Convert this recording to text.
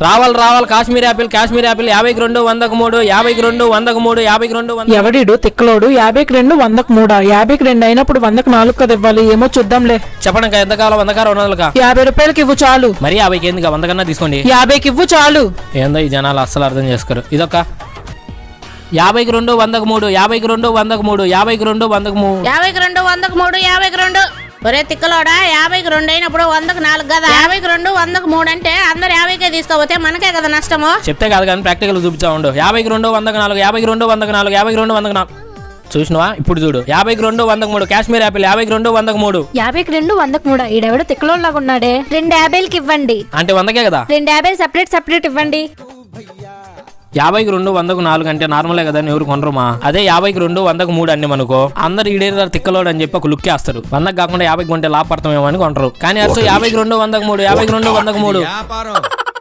రావాలి కాశ్మీర్ యాపిల్ 52 100కు 3 52 100కు 3 52 100. ఎవడిడు తిక్కలోడు 52 100కు 3 52 అయినప్పుడు 100కు 4 కదా ఇవ్వాలి. ఏమో చూద్దాంలే. చెప్పండి ఎంత కావాలి? 100కా 200కా? 50 రూపాయలకి ఇవ్వు చాలు. మరి 50కి ఎందుకు? 100 కన్నా తీసుకోండి. 50కి ఇవ్వు చాలు. ఏందో ఈ జనాలు అస్సలు అర్థం చేసుకోరు. ఇదొక 52 100కు 3 52 100కు 3 52 100కు 3 52 100కు 3 52. ఒరే తిక్కలోడా 52 అయినప్పుడు 100కు 4 కదా. 52 100కు 3 అంటే అందరు 50కే తీసుకోపోతే మనకే కదా నష్టము. చెప్తే కాదు కానీ ప్రాక్టికల్ చూపించా ఉండు. 52 100కు 4 52 100కు 4 52 100కు 4 చూసినవా? ఇప్పుడు చూడు 52 100కు 3 కాశ్మీర్ యాపిల్ 52 100కు 3 52 100కు 3. ఈడెవడో తిక్కలోలాగా ఉన్నాడే. 2 50కి ఇవ్వండి. అంటే 100కే కదా. 2 50 సెపరేట్ ఇవ్వండి. 52 100కు 4 అంటే నార్మలే కదా, ఎవరు కొనరుమా. అదే 52 100కు 3 అన్ని మనకు అందరు ఈడేదారు తిక్కలోడు అని చెప్పి ఒక లుక్ వేస్తారు. 100కు కాకుండా 50 కొంటే లాభపడతామేమో అని కొంటారు. కానీ అసలు 52 100కు 3 52 100కు 3